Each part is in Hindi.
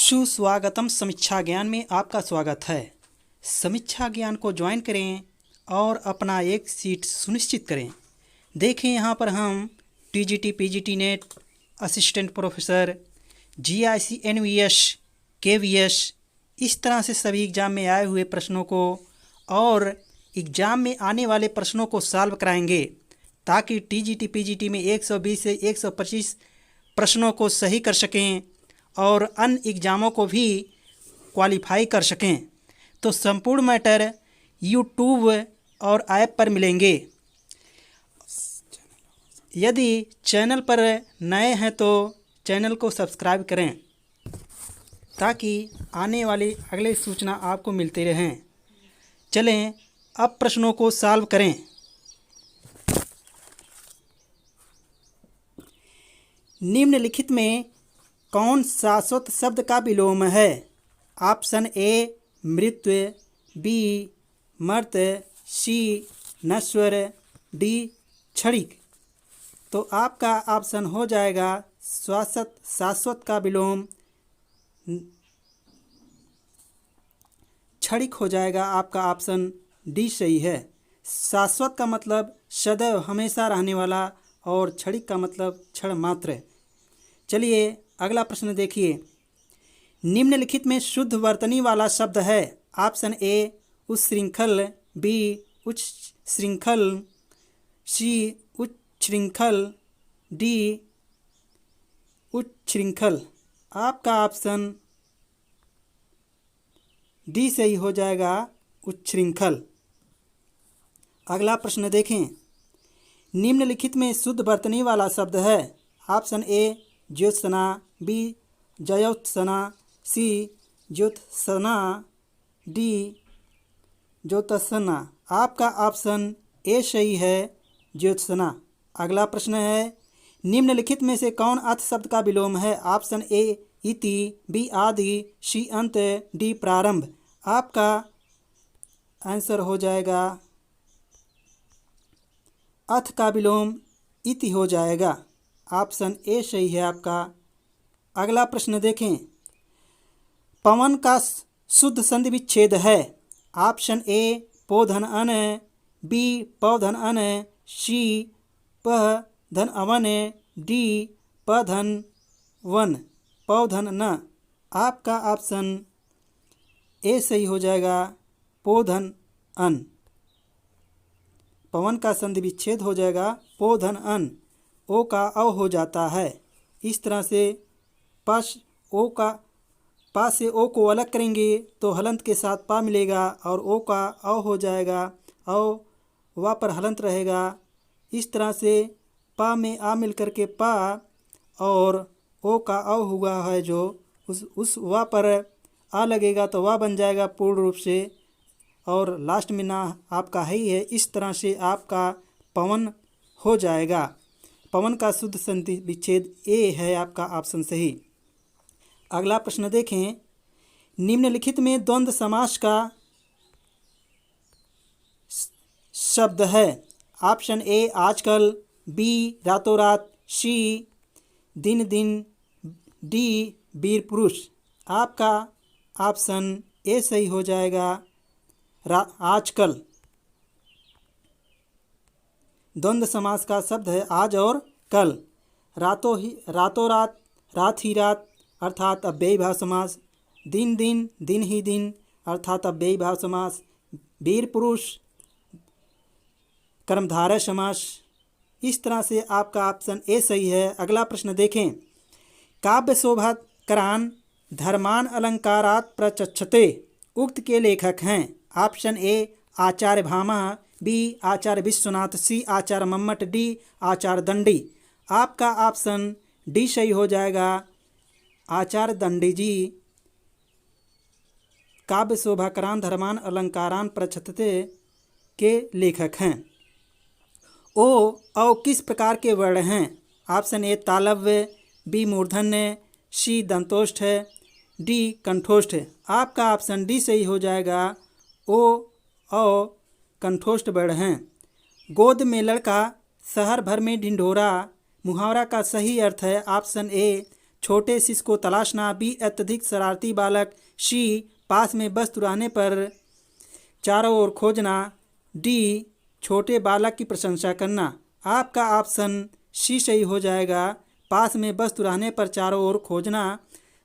सुस्वागतम। समीक्षा ज्ञान में आपका स्वागत है। समीक्षा ज्ञान को ज्वाइन करें और अपना एक सीट सुनिश्चित करें। देखें यहाँ पर हम TGT, PGT NET, assistant professor, GIC, NVS, KVS, इस तरह से सभी एग्ज़ाम में आए हुए प्रश्नों को और एग्ज़ाम में आने वाले प्रश्नों को सॉल्व कराएंगे, ताकि टीजीटी, पीजीटी में 120 से 125 प्रश्नों को सही कर सकें और अन्य एग्ज़ामों को भी क्वालिफाई कर सकें। तो संपूर्ण मैटर यूट्यूब और ऐप पर मिलेंगे। यदि चैनल पर नए हैं तो चैनल को सब्सक्राइब करें, ताकि आने वाली अगले सूचना आपको मिलते रहें। चलें अब प्रश्नों को सॉल्व करें। निम्नलिखित में कौन शाश्वत शब्द का विलोम है? ऑप्शन ए मृत्यु, बी मर्त, सी नश्वर, डी क्षणिक। तो आपका ऑप्शन हो जाएगा शाश्वत का विलोम क्षणिक हो जाएगा। आपका ऑप्शन डी सही है। शाश्वत का मतलब सदैव हमेशा रहने वाला और क्षणिक का मतलब क्षण मात्र। चलिए अगला प्रश्न देखिए। निम्नलिखित में शुद्ध वर्तनी वाला शब्द है? ऑप्शन ए उच्छृंखल, बी उच्च श्रृंखल, सी उच्छृंखल, डी उच्छृंखल। आपका ऑप्शन डी सही हो जाएगा, उच्छृंखल। अगला प्रश्न देखें। निम्नलिखित में शुद्ध वर्तनी वाला शब्द है? ऑप्शन ए ज्योत्सना, बी ज्योत्सना, सी ज्योत्सना, डी ज्योत्सना। आपका ऑप्शन ए सही है, ज्योत्सना। अगला प्रश्न है। निम्नलिखित में से कौन अर्थ शब्द का विलोम है? ऑप्शन ए इति, बी आदि, सी अंत, डी प्रारंभ। आपका आंसर हो जाएगा अर्थ का विलोम इति हो जाएगा। ऑप्शन ए सही है आपका। अगला प्रश्न देखें। पवन का शुद्ध संधि विच्छेद है? ऑप्शन ए पोधन अन, बी पौधन अन, सी पह धन अवन, डी पधन वन पौधन न। आपका ऑप्शन ए सही हो जाएगा, पोधन अन। पवन का संधि विच्छेद हो जाएगा पोधन अन। ओ का अव हो जाता है। इस तरह से पा से ओ को अलग करेंगे तो हलंत के साथ पा मिलेगा और ओ का अव हो जाएगा, अव वा पर हलंत रहेगा। इस तरह से पा में आ मिल कर के पा और ओ का अव हुआ है, जो उस वा पर आ लगेगा तो वा बन जाएगा पूर्ण रूप से, और लास्ट में ना आपका है ही है। इस तरह से आपका पवन हो जाएगा। पवन का शुद्ध संधि विच्छेद ए है आपका ऑप्शन सही। अगला प्रश्न देखें। निम्नलिखित में द्वंद्व समास का शब्द है? ऑप्शन ए आजकल, बी रातों रात, सी दिन दिन, डी वीर पुरुष। आपका ऑप्शन ए सही हो जाएगा, आजकल। द्वंद्व समास का शब्द है आज और कल। रातों रात, रात ही रात अर्थात अव्ययीभाव समास। दिन दिन, दिन ही दिन अर्थात अव्ययीभाव समास। वीर पुरुष कर्मधारय समास। इस तरह से आपका ऑप्शन ए सही है। अगला प्रश्न देखें। काव्य शोभा करान धर्मान अलंकारात प्रचक्षते। उक्त के लेखक हैं? ऑप्शन ए आचार्य भामा, बी आचार्य विश्वनाथ, सी आचार्य मम्मट, डी आचार्य दंडी। आपका ऑप्शन डी सही हो जाएगा, आचार्य दंडी जी काव्य शोभाकरान धर्मान अलंकारान प्रचक्षते के लेखक हैं। औ किस प्रकार के वर्ण हैं? ऑप्शन ए तालव्य, बी मूर्धन्य, सी दंतोष्ठ, डी कंठोष्ठ। आपका ऑप्शन डी सही हो जाएगा, औ कंठोष्ठ वर्ण हैं। गोद में लड़का शहर भर में ढिंढोरा मुहावरा का सही अर्थ है ऑप्शन ए छोटे शिशु को तलाशना। बी अत्यधिक शरारती बालक। सी पास में वस्तु रहने पर चारों ओर खोजना। डी छोटे बालक की प्रशंसा करना। आपका ऑप्शन सी सही हो जाएगा। पास में वस्तु रहने पर चारों ओर खोजना,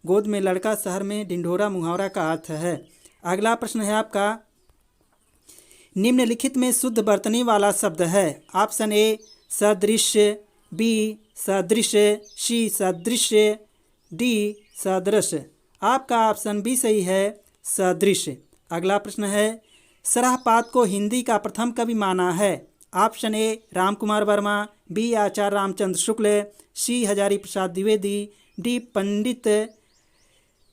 गोद में लड़का, शहर में ढिंढोरा मुहावरा का अर्थ है। अगला प्रश्न है आपका, निम्नलिखित में शुद्ध वर्तनी वाला शब्द है। ऑप्शन ए सदृश्य, बी सदृश्य, सी सदृश्य, डी सदृश। आपका ऑप्शन बी सही है, सदृश्य। अगला प्रश्न है, सराहपात को हिंदी का प्रथम कवि माना है। Option A Ram Kumar Verma, B Acharya Ramchandra Shukla, C Hazari Prasad Dwivedi, D Pandit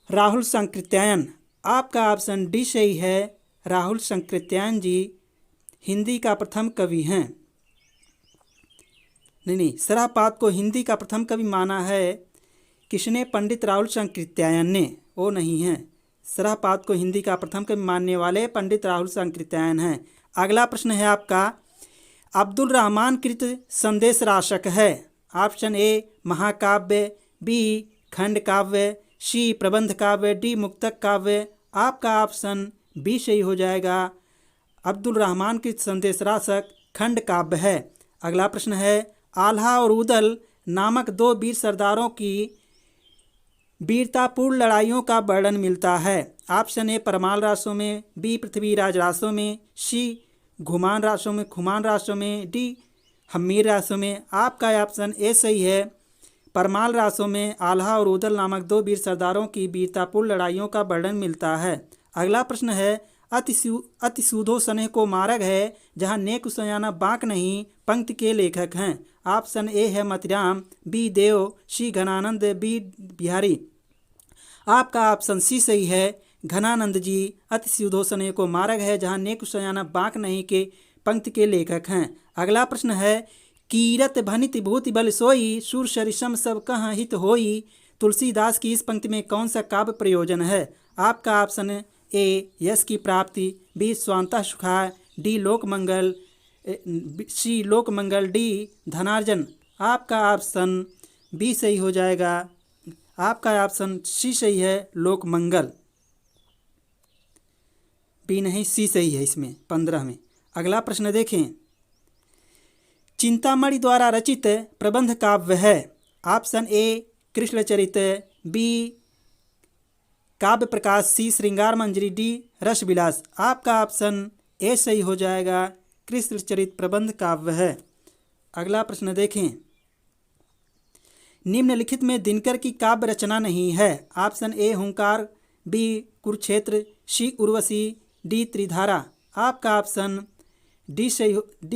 Rahul Sankrityayan. आपका ऑप्शन डी सही है, राहुल सांकृत्यायन जी हिंदी का प्रथम कवि हैं। नहीं, सराहपात को हिंदी का प्रथम कवि माना है किसने? पंडित राहुल सांकृत्यायन ने, वो नहीं है। सराहपात को हिंदी का प्रथम कवि मानने वाले पंडित राहुल सांकृत्यायन हैं। अगला प्रश्न है आपका, अब्दुल रहमान कृत संदेश राशक है। ऑप्शन ए महाकाव्य, बी खंड काव्य, सी प्रबंध काव्य, डी मुक्तक काव्य। आपका ऑप्शन बी सही हो जाएगा। अब्दुल रहमान कृत संदेश राशक खंड काव्य है। अगला प्रश्न है, आल्हा और उदल नामक दो वीर सरदारों की वीरतापूर्ण लड़ाइयों का वर्णन मिलता है। ऑप्शन ए परमाल रासों में, बी पृथ्वीराज रासों में, सी घुमान रासों में, खुमान रासों में, डी हमीर रासों में। आपका ऑप्शन ए सही है, परमाल रासों में आल्हा और उदल नामक दो वीर सरदारों की वीरतापूर्ण लड़ाइयों का वर्णन मिलता है। अगला प्रश्न है, अति सूधो स्नेह को मार्ग है जहाँ नेक उसयाना बाँक नहीं पंक्ति के लेखक हैं। ऑप्शन ए है मतिराम, बी देव, सी घनानंद, बी बिहारी। आपका ऑप्शन सी सही है, घनानंद जी अति सूधो स्नेह को मार्ग है जहाँ नेक उसयाना बाँक नहीं के पंक्ति के लेखक हैं। अगला प्रश्न है, कीरत भनित भूति बल सोई सुर सरिसम सब कहाँ हित होई। तुलसीदास की इस पंक्ति में कौन सा काव्य प्रयोजन है? आपका ऑप्शन ए यश की प्राप्ति, बी स्वांतः सुखाय, डी लोकमंगल, सी लोकमंगल, डी धनार्जन। आपका ऑप्शन बी सही हो जाएगा। आपका ऑप्शन सी सही है, लोकमंगल। बी नहीं, सी सही है इसमें 15 में। अगला प्रश्न देखें, चिंतामणि द्वारा रचित प्रबंध काव्य है। ऑप्शन ए कृष्णचरित, बी काव्य प्रकाश, सी श्रृंगार मंजरी, डी रसविलास। आपका ऑप्शन ए सही हो जाएगा, कृष्णचरित प्रबंध काव्य है। अगला प्रश्न देखें, निम्नलिखित में दिनकर की काव्य रचना नहीं है। ऑप्शन ए हुंकार, बी कुरुक्षेत्र, सी उर्वशी, डी त्रिधारा। आपका ऑप्शन डी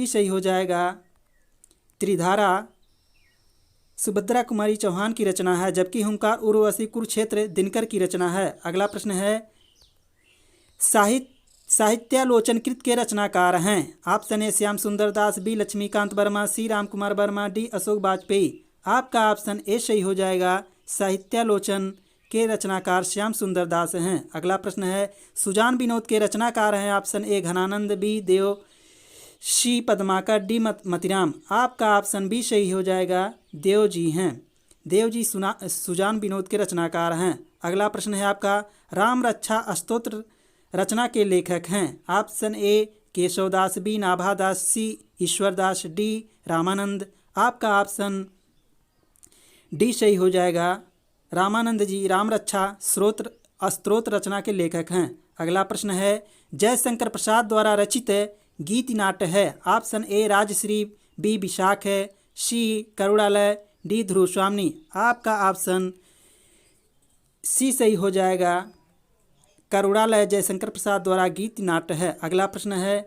सही हो जाएगा, त्रिधारा सुभद्रा कुमारी चौहान की रचना है, जबकि हुंकार उर्वशी कुरुक्षेत्र दिनकर की रचना है। अगला प्रश्न है, साहित्यालोचनकृत के रचनाकार हैं। ऑप्शन ए श्याम सुंदर दास, बी लक्ष्मीकांत वर्मा, सी राम कुमार वर्मा, डी अशोक वाजपेयी। आपका ऑप्शन ए सही हो जाएगा, साहित्यालोचन के रचनाकार श्याम सुंदर दास हैं। अगला प्रश्न है, सुजान विनोद के रचनाकार हैं। Option A Ghananand, B Dev, C Padmakar, D Matiram. आपका ऑप्शन बी सही हो जाएगा, देव जी हैं। देव जी सुजान विनोद के रचनाकार हैं। अगला प्रश्न है आपका, राम रक्षा स्तोत्र रचना के लेखक हैं। Option A Keshavdas, B Nabhadas, C Ishwardas, D Ramanand. आपका ऑप्शन डी सही हो जाएगा, रामानंद जी राम रक्षा स्तोत्र रचना के लेखक हैं। अगला प्रश्न है, जयशंकर प्रसाद द्वारा रचित गीत नाट्य है। Option A Rajshri, B Vishakh है, सी करुणालय, डी ध्रुव स्वामी। आपका ऑप्शन सी सही हो जाएगा, करुणालय जयशंकर प्रसाद द्वारा गीत नाट्य है। अगला प्रश्न है,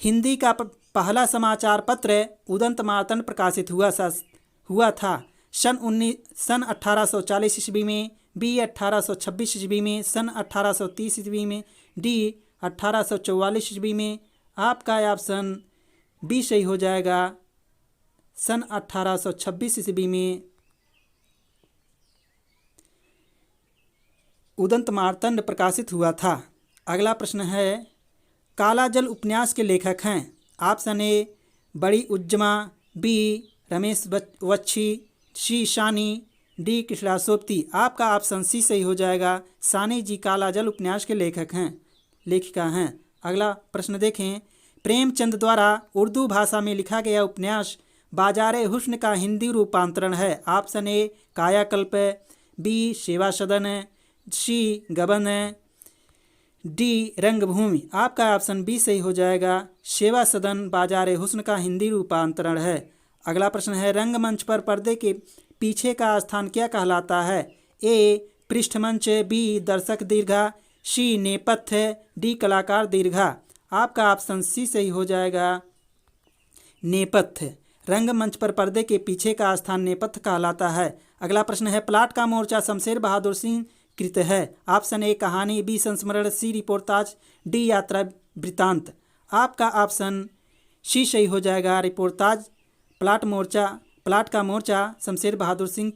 हिंदी का पहला समाचार पत्र उदंत मार्तंड प्रकाशित हुआ था सन 1840 ईस्वी में, बी 1826 ईस्वी में, सन 1830 ईस्वी में, डी 1844 ईस्वी में। आपका ऑप्शन बी सही हो जाएगा, सन 1826 ईस्वी में उदंत मार्तंड प्रकाशित हुआ था। अगला प्रश्न है, काला जल उपन्यास के लेखक हैं। ऑप्शन ए बड़ी उज्जमा, बी रमेश वच्छी, सी शानी, डी कृष्णासोप्ती। आपका ऑप्शन सी सही हो जाएगा। सानी जी कालाजल उपन्यास के लेखिका हैं। अगला प्रश्न देखें। प्रेमचंद द्वारा उर्दू भाषा में लिखा गया उपन्यास बाजार हुस्न का हिंदी रूपांतरण है। ऑप्शन ए कायाकल्प, बी सेवा सदन, सी गबन, डी रंगभूमि। आपका ऑप्शन बी सही हो जाएगा। सेवा सदन बाजार हुस्न का हिंदी रूपांतरण है। अगला प्रश्न है। रंगमंच पर पर्दे के पीछे का स्थान क्या कहलाता है? ए पृष्ठमंच, बी दर्शक दीर्घा, सी नेपथ्य, डी कलाकार दीर्घा। आपका ऑप्शन सी सही हो जाएगा। नेपथ्य। रंगमंच पर पर्दे के पीछे का स्थान नेपथ्य कहलाता है। अगला प्रश्न है। प्लाट का मोर्चा शमशेर बहादुर सिंह कृत है। ऑप्शन ए कहानी, बी संस्मरण, सी रिपोर्टाज, डी यात्रा वृत्तांत। आपका ऑप्शन सी सही हो जाएगा। रिपोर्टाज। प्लाट का मोर्चा शमशेर बहादुर सिंह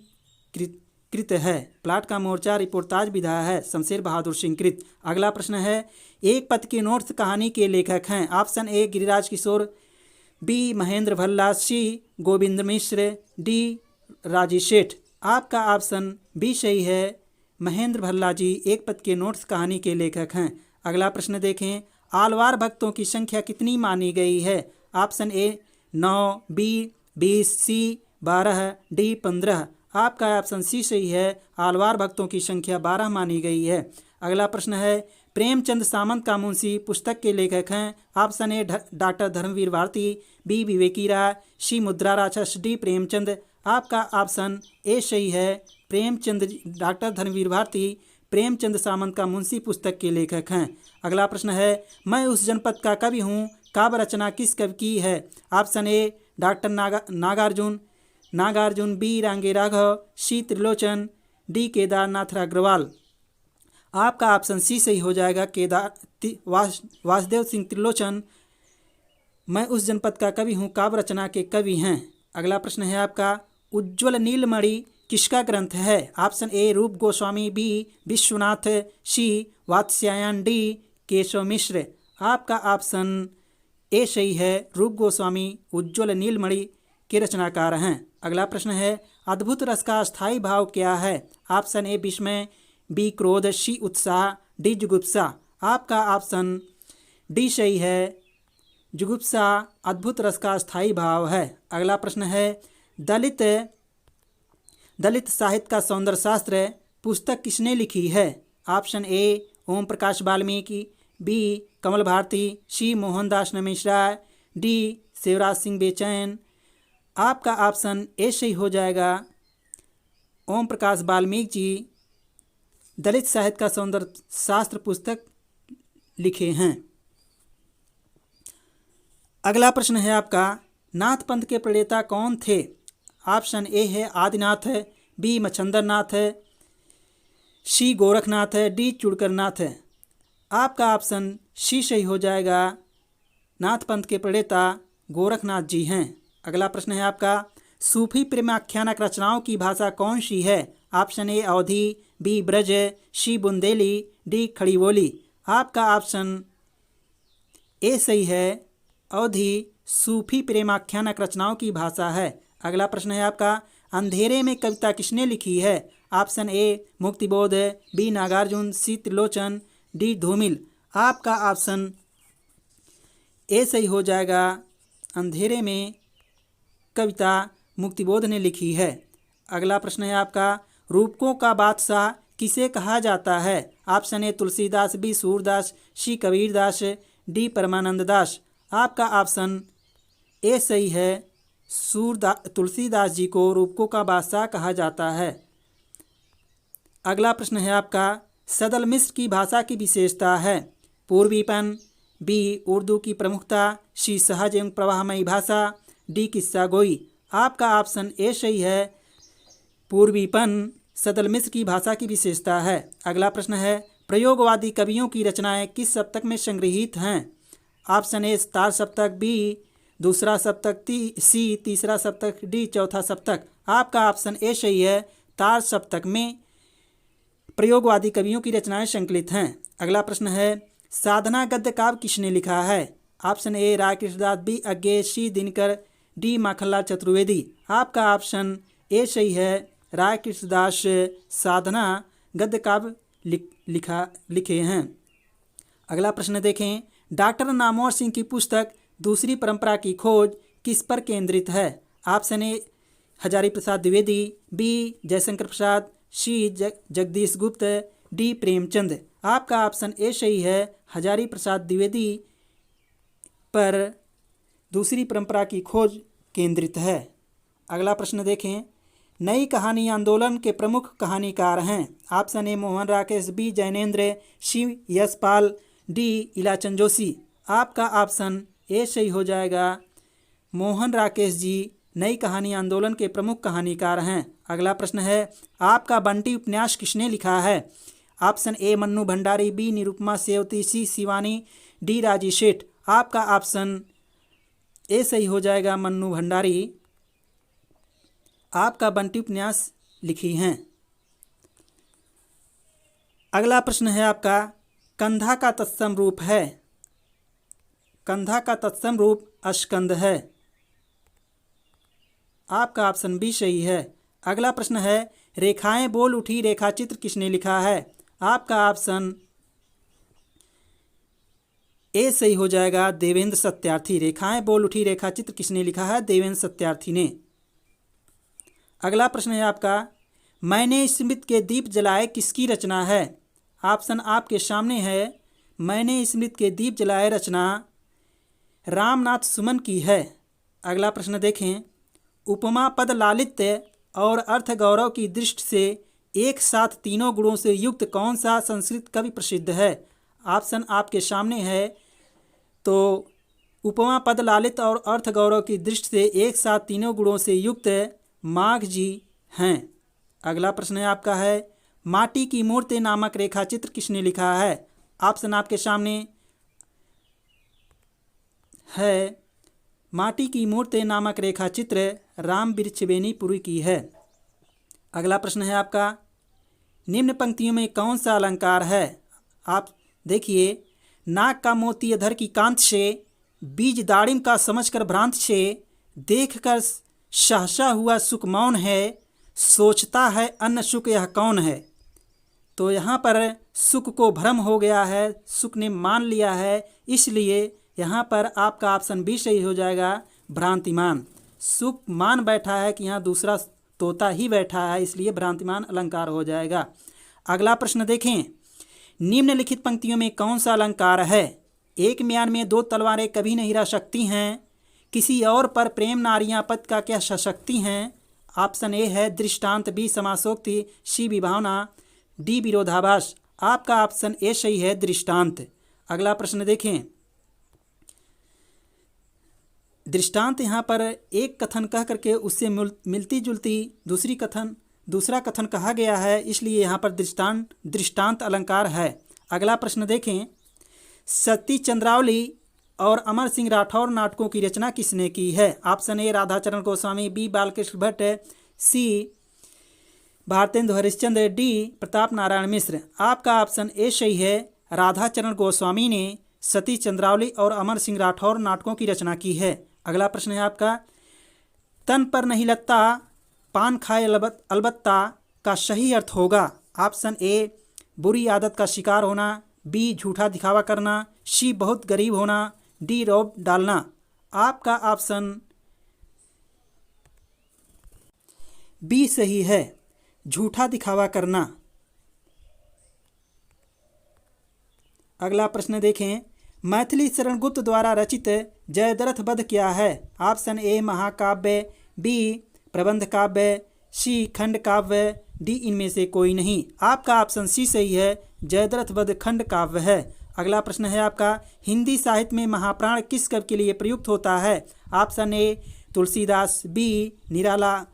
कृत है। प्लाट का मोर्चा रिपोर्टाज विधा है शमशेर बहादुर सिंह कृत। अगला प्रश्न है। एक पथ के नोट्स कहानी के लेखक हैं। Option A Giriraj Kishore, B Mahendra Bhalla, C Govind Mishra, D Raji Seth. आपका ऑप्शन बी सही है। महेंद्र भल्ला जी एक पथ के नोट्स कहानी के लेखक हैं। अगला प्रश्न देखें। आलवार भक्तों की संख्या कितनी मानी गई है? Option A 9, B 20, C 12, D 15। आपका ऑप्शन सी सही है। आलवार भक्तों की संख्या 12 मानी गई है। अगला प्रश्न है। प्रेमचंद सामंत का मुंशी पुस्तक के लेखक हैं। Option A doctor Dharmvir Bharati, B Viveki Rai, सी मुद्रा राक्षस, डी प्रेमचंद। आपका ऑप्शन ए सही है। प्रेमचंद, डॉक्टर धर्मवीर भारती प्रेमचंद सामंत का मुंशी पुस्तक के लेखक हैं। अगला प्रश्न है। मैं उस जनपद का कवि हूँ काव्य रचना किस कवि की है? Option A doctor Nagarjun, B Rangeya Raghav, C Trilochan, D Kedarnath Agrawal. आपका ऑप्शन सी सही हो जाएगा। वासुदेव सिंह त्रिलोचन मैं उस जनपद का कवि हूँ काव्य रचना के कवि हैं। अगला प्रश्न है आपका। उज्ज्वल नीलमणि किसका ग्रंथ है? ऑप्शन ए रूप गोस्वामी, बी विश्वनाथ, सी वात्स्यायन, डी केशव मिश्र। आपका ऑप्शन ए सही है। रूप गोस्वामी उज्ज्वल नीलमणि के रचनाकार हैं। अगला प्रश्न है। अद्भुत रस का स्थायी भाव क्या है? ऑप्शन ए विस्मय, बी क्रोध, सी उत्साह, डी जुगुप्सा। आपका ऑप्शन डी सही है। जुगुप्सा अद्भुत रस का स्थायी भाव है। अगला प्रश्न है। दलित साहित्य का सौंदर्य शास्त्र पुस्तक किसने लिखी है? Option A Om Prakash Valmiki, B Kamal Bharati, C Mohandas Mishra, D Shivraj Singh Bechain. आपका ऑप्शन ए सही हो जाएगा। ओम प्रकाश वाल्मीकि जी दलित साहित्य का सौंदर्य शास्त्र पुस्तक लिखे हैं। अगला प्रश्न है आपका। नाथ पंथ के प्रणेता कौन थे? ऑप्शन ए है आदिनाथ, बी मच्छंदरनाथ, सी गोरखनाथ, डी चुड़करनाथ। आपका ऑप्शन सी सही हो जाएगा। नाथ पंथ के प्रणेता गोरखनाथ जी हैं। अगला प्रश्न है आपका। सूफी प्रेमाख्यानक रचनाओं की भाषा कौन सी है? Option A Awadhi, B Braj, C Bundeli, D Khadi Boli. आपका ऑप्शन ए सही है। अवधी सूफी प्रेमाख्यानक रचनाओं की भाषा है। अगला प्रश्न है आपका। अंधेरे में कविता किसने लिखी है? Option A Muktibodh, B Nagarjun, C Trilochan, D Dhumil. आपका ऑप्शन ए सही हो जाएगा। अंधेरे में कविता मुक्तिबोध ने लिखी है। अगला प्रश्न है आपका। रूपकों का बादशाह किसे कहा जाता है? Option A Tulsidas, B Surdas, C Kabirdas, D Parmanand Das. आपका ऑप्शन ए सही है। तुलसीदास जी को रूपकों का बादशाह कहा जाता है। अगला प्रश्न है आपका। सदल मिस्र की भाषा की विशेषता है? पूर्वीपन, बी उर्दू की प्रमुखता, सी सहज एवं प्रवाहमयी भाषा, डी किस्सा गोई। आपका ऑप्शन ए सही है। पूर्वीपन सदल मिस्र की भाषा की विशेषता है। अगला प्रश्न है। प्रयोगवादी कवियों की रचनाएं किस सप्तक में संग्रहित हैं? ऑप्शन ए तार सप्तक, बी दूसरा सप्तक, सी तीसरा सप्तक, डी चौथा सप्तक। आपका ऑप्शन ए सही है। तार सप्तक में प्रयोगवादी कवियों की रचनाएं संकलित हैं। अगला प्रश्न है। साधना गद्य काव्य किसने लिखा है? Option A Rai Krishnadas, B Agyeya, C Dinkar, D Makhanlal Chaturvedi. आपका ऑप्शन ए सही है। राय कृष्णदास साधना गद्य काव्य लिखे हैं। अगला प्रश्न देखें, डॉक्टर नामवर सिंह की पुस्तक दूसरी परंपरा की खोज किस पर केंद्रित है? Option A Hazari Prasad Dwivedi, B Jaishankar Prasad, C Jagdish Gupt, D Premchand. आपका ऑप्शन ए सही है, हजारी प्रसाद द्विवेदी पर दूसरी परंपरा की खोज केंद्रित है। अगला प्रश्न देखें, नई कहानी आंदोलन के प्रमुख कहानीकार हैं? Option A Mohan Rakesh, B Jainendra, C Yashpal, D Ilachandra Joshi. आपका ऑप्शन ए सही हो जाएगा, मोहन राकेश जी नई कहानी आंदोलन के प्रमुख कहानीकार हैं। अगला प्रश्न है, आपका बंटी उपन्यास किसने लिखा है? Option A Mannu Bhandari, B Nirupama Sevti, C Shivani, D Raji Seth. आपका ऑप्शन ए सही हो जाएगा, मन्नू भंडारी आपका बंटी उपन्यास लिखी हैं। अगला प्रश्न है आपका, कंधा का तत्सम रूप है? कंधा का तत्सम रूप अस्कंद है। आपका ऑप्शन बी सही है। अगला प्रश्न है, रेखाएं बोल उठी रेखाचित्र किसने लिखा है? आपका ऑप्शन ए सही हो जाएगा, देवेंद्र सत्यार्थी। रेखाएं बोल उठी रेखाचित्र किसने लिखा है? देवेंद्र सत्यार्थी ने। अगला प्रश्न है आपका, मैंने स्मृति के दीप जलाए किसकी रचना है? ऑप्शन आपके सामने है, मैंने स्मृति के दीप जलाए रचना रामनाथ सुमन की है। अगला प्रश्न देखें, उपमा पद लालित्य और अर्थ गौरव की दृष्टि से एक साथ तीनों गुणों से युक्त कौन सा संस्कृत कवि प्रसिद्ध है? ऑप्शन आपके सामने है, तो उपमा पद लालित्य और अर्थ गौरव की दृष्टि से एक साथ तीनों गुणों से युक्त माघ जी हैं। अगला प्रश्न है आपका है, माटी की मूर्ति नामक रेखाचित्र किसने लिखा है? ऑप्शन आपके सामने है, माटी की मूर्ति नामक रेखाचित्र राम वृक्षवेणीपुरी की है। अगला प्रश्न है आपका, निम्न पंक्तियों में कौन सा अलंकार है? आप देखिए, नाक का मोती अधर की कांत से, बीज दाड़िम का समझकर भ्रांत से, देखकर सहसा हुआ सुख मौन है, सोचता है अन्न सुख यह कौन है। तो यहाँ पर सुख को भ्रम हो गया है, सुख ने मान लिया है, इसलिए यहाँ पर आपका ऑप्शन बी सही हो जाएगा, भ्रांतिमान। सुख मान बैठा है कि यहाँ दूसरा तोता ही बैठा है, इसलिए भ्रांतिमान अलंकार हो जाएगा। अगला प्रश्न देखें, निम्नलिखित पंक्तियों में कौन सा अलंकार है? एक म्यान में दो तलवारें कभी नहीं रह सकती हैं, किसी और पर प्रेम नारियां पद का क्या सशक्ति हैं। ऑप्शन ए है दृष्टांत, बी समासोक्ति, सी विभावना, डी विरोधाभास। आपका ऑप्शन ए सही है, दृष्टांत। अगला प्रश्न देखें, दृष्टांत यहाँ पर एक कथन कह करके उससे मिलती जुलती दूसरा कथन कहा गया है, इसलिए यहाँ पर दृष्टांत अलंकार है। अगला प्रश्न देखें, सती चंद्रावली और अमर सिंह राठौर नाटकों की रचना किसने की है? Option A Radhacharan Goswami, B Balkrishna Bhatt, C Bharatendu Harishchandra, D Pratap Narayan Mishra. आपका ऑप्शन ए सही है, राधाचरण गोस्वामी ने सती चंद्रावली और अमर सिंह राठौर नाटकों की रचना की है। अगला प्रश्न है आपका, तन पर नहीं लगता पान खाए अलबत्ता का सही अर्थ होगा? ऑप्शन ए बुरी आदत का शिकार होना, बी झूठा दिखावा करना, सी बहुत गरीब होना, डी रौब डालना। आपका ऑप्शन बी सही है, झूठा दिखावा करना। अगला प्रश्न देखें, मैथिली शरण गुप्त द्वारा रचित जयद्रथ वध क्या है? ऑप्शन ए महाकाव्य, बी प्रबंध काव्य, सी खंड काव्य, डी इनमें से कोई नहीं। आपका ऑप्शन सी सही है, जयद्रथ वध खंड काव्य है। अगला प्रश्न है आपका, हिंदी साहित्य में महाप्राण किस कवि के लिए प्रयुक्त होता है? Option A Tulsidas, B Nirala,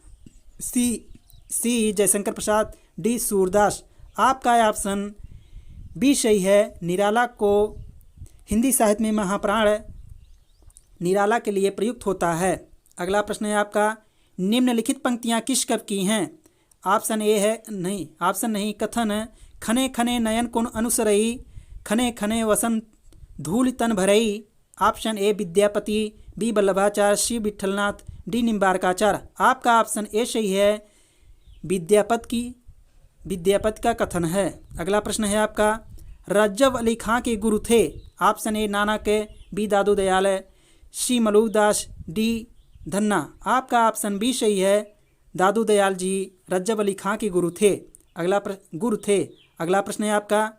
C Jaishankar Prasad, D Surdas. आपका ऑप्शन बी सही है, निराला को हिंदी साहित्य में महाप्राण निराला के लिए प्रयुक्त होता है। अगला प्रश्न है आपका, निम्नलिखित पंक्तियाँ किस कवि की हैं? ऑप्शन ए है नहीं, ऑप्शन नहीं, कथन खने खने नयन कुन अनुसरई, खने खने वसंत धूल तन भरई। Option A Vidyapati, B Vallabhacharya, C Vitthalnath, D Nimbarkacharya. आपका ऑप्शन ए सही है, विद्यापति का कथन है। अगला प्रश्न है आपका, रज्जब अली खां के गुरु थे। Option A Nanak, B Dadu Dayal, C Malukdas, D Dhanna. आपका ऑप्शन बी सही है, दादू दयाल जी रज्जब अली खां के गुरु थे। गुरु थे। अगला प्रश्न है आपका,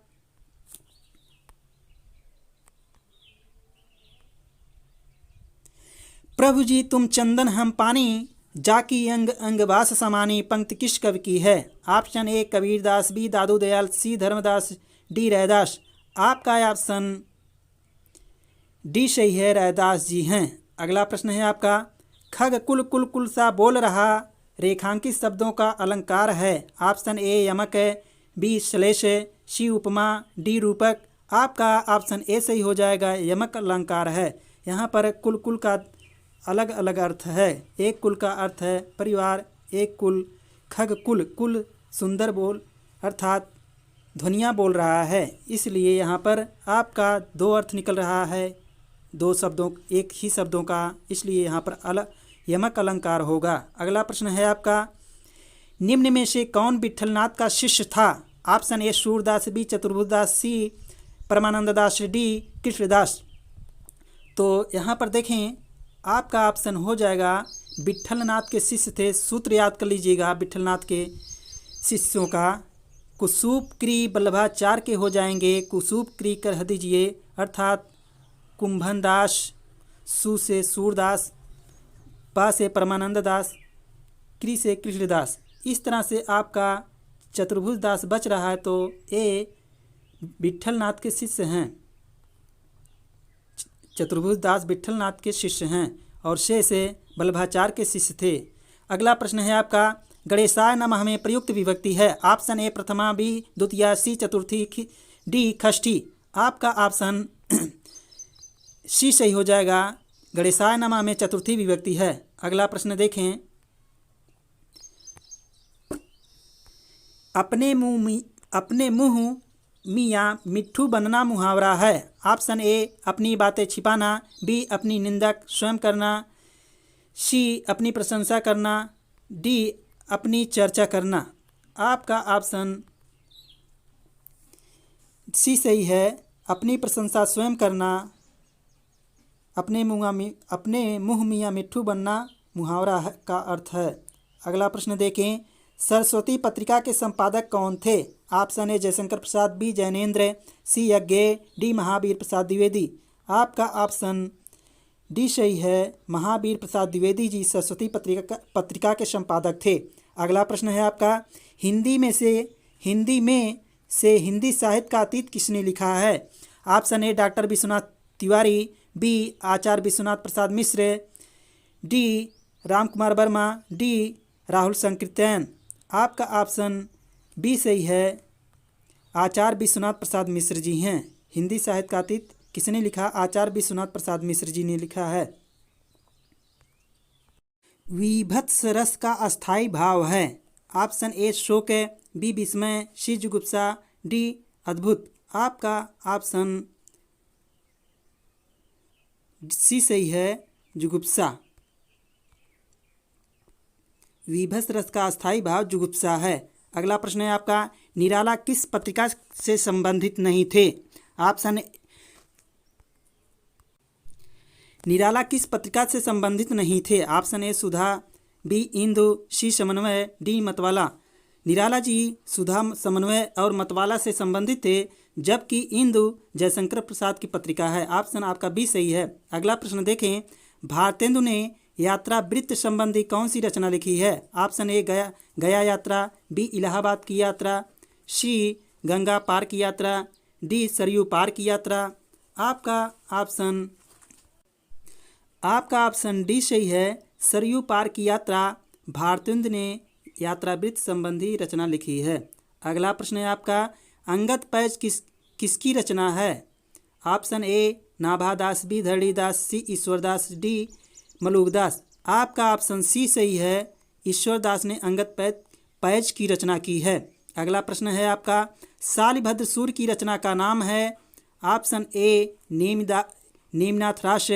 प्रभु जी तुम चंदन हम पानी, जाकी अंग अंग बास समानी, पंक्ति किस कवि की है? Option A Kabirdas, B Dadu Dayal, C Dharmdas, D Raidas. आपका ऑप्शन डी सही है, रैदास जी हैं। अगला प्रश्न है आपका, खग कुल कुल कुल सा बोल रहा, रेखांकित शब्दों का अलंकार है। ऑप्शन ए यमक, बी श्लेष, सी उपमा, डी रूपक। आपका ऑप्शन ए सही हो जाएगा, यमक अलंकार है। यहाँ पर कुल कुल का अलग अलग अर्थ है। एक कुल का अर्थ है परिवार, एक कुल खग कुल, कुल सुंदर बोल अर्थात ध्वनियाँ बोल रहा है, इसलिए यहाँ पर आपका दो अर्थ निकल रहा है, दो शब्दों एक ही शब्दों का, इसलिए यहाँ पर अलग यमक अलंकार होगा। अगला प्रश्न है आपका, निम्न में से कौन विट्ठलनाथ का शिष्य था? Option A Surdas, B Chaturbhujdas, C Parmanand Das, D Krishnadas. तो यहाँ पर देखें, आपका ऑप्शन हो जाएगा विट्ठलनाथ के शिष्य थे। सूत्र याद कर लीजिएगा विट्ठलनाथ के शिष्यों का, कुसूप क्री बल्लभाचार्य के हो जाएंगे। कुसूप क्री कर दीजिए अर्थात कुंभन दास, सु से सूरदास, पा से परमानंद दास, क्री से कृष्णदास। इस तरह से आपका चतुर्भुज दास बच रहा है, तो ए विट्ठलनाथ के शिष्य हैं। चतुर्भुज दास विट्ठलनाथ के शिष्य हैं और से बल्लभाचार्य के शिष्य थे। अगला प्रश्न है आपका, गणेशाय नमः में प्रयुक्त विभक्ति है। ऑप्शन ए प्रथमा, बी द्वितीया, सी चतुर्थी, डी षष्ठी। आपका ऑप्शन सी सही हो जाएगा, गणेशाय नमः में चतुर्थी विभक्ति है। अगला प्रश्न देखें, अपने मुंह मियाँ मिट्ठू बनना मुहावरा है। ऑप्शन ए अपनी बातें छिपाना, बी अपनी निंदक स्वयं करना, सी अपनी प्रशंसा करना, डी अपनी चर्चा करना। आपका ऑप्शन सी सही है, अपनी प्रशंसा स्वयं करना। अपने मुँह मियाँ मिट्ठू बनना मुहावरा का अर्थ है। अगला प्रश्न देखें, सरस्वती पत्रिका के संपादक कौन थे? Option A Jaishankar Prasad, B Jainendra, C Agyeya, D Mahavir Prasad Dwivedi. आपका ऑप्शन डी सही है, महावीर प्रसाद द्विवेदी जी सरस्वती पत्रिका के संपादक थे। अगला प्रश्न है आपका, हिंदी में से हिंदी साहित्य का अतीत किसने लिखा है? Option A doctor Vishwanath Tiwari, B Acharya Vishwanath Prasad Mishra, D Ram Kumar Varma, D Rahul Sankrityayan. आपका ऑप्शन बी सही है, आचार्य विश्वनाथ प्रसाद मिश्र जी हैं। हिंदी साहित्य का अतीत किसने लिखा? आचार्य विश्वनाथ प्रसाद मिश्र जी ने लिखा है। विभत्स रस का अस्थाई भाव है। ऑप्शन ए शोक, बी विस्मय, सी जुगुप्सा, डी अद्भुत। आपका ऑप्शन सी सही है, जुगुप्सा। विभत्स रस का अस्थाई भाव जुगुप्सा है। अगला प्रश्न है आपका, निराला किस पत्रिका से संबंधित नहीं थे? ऑप्शन निराला किस पत्रिका से संबंधित नहीं थे? Option A Sudha, B Indu, C Samanvay, D मतवाला। निराला जी सुधा, समन्वय और मतवाला से संबंधित थे, जबकि इंदु जयशंकर प्रसाद की पत्रिका है। ऑप्शन आपका बी सही है। अगला प्रश्न देखें, भारतेंदु ने यात्रा वृत्त संबंधी कौन सी रचना लिखी है? ऑप्शन ए गया यात्रा, बी इलाहाबाद की यात्रा, सी गंगा पार की यात्रा, डी सरयू पार की यात्रा। आपका ऑप्शन डी सही है, सरयू पार की यात्रा। भारतेंदु ने यात्रा वृत्त संबंधी रचना लिखी है। अगला प्रश्न है आपका, अंगद पैज किसकी रचना है? Option A Nabhadas, B Dharanidas, C Ishwardas, D Malukdas. आपका ऑप्शन सी सही है, ईश्वरदास ने अंगद पैज की रचना की है। अगला प्रश्न है आपका, शालिभद्र सूर की रचना का नाम है? ऑप्शन ए नेमिनाथ रास,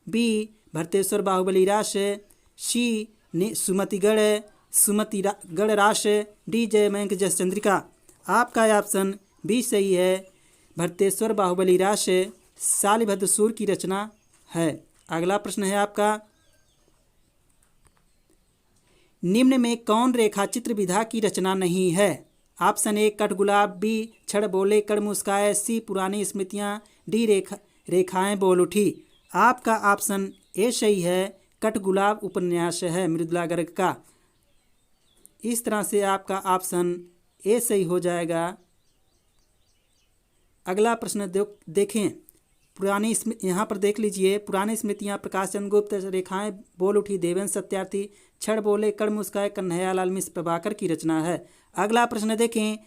बी भरतेश्वर बाहुबली रास, सी सुमतिगढ़, सुमति गणराश, डी जयमंक जसचंद्रिका। आपका ऑप्शन बी सही है, भरतेश्वर बाहुबली रास शालिभद्र सूर की रचना है। अगला प्रश्न है आपका, निम्न में कौन रेखाचित्र विधा की रचना नहीं है? ऑप्शन ए कटगुलाब, बी छड़ बोले कड़ मुस्काए, सी पुरानी स्मृतियाँ, डी रेखाएं बोल उठी। आपका ऑप्शन ए सही है, कटगुलाब उपन्यास है मृदुला गर्ग का। इस तरह से आपका ऑप्शन ए सही हो जाएगा। अगला प्रश्न देखें, पुरानी यहाँ पर देख लीजिए, पुरानी स्मृतियाँ प्रकाश चंद्र गुप्त, रेखाएं बोल उठी देवेंद्र सत्यार्थी, छड़ बोले कड़ मुस्काए कन्हैयालाल मिश्र प्रभाकर की रचना है। अगला प्रश्न देखें,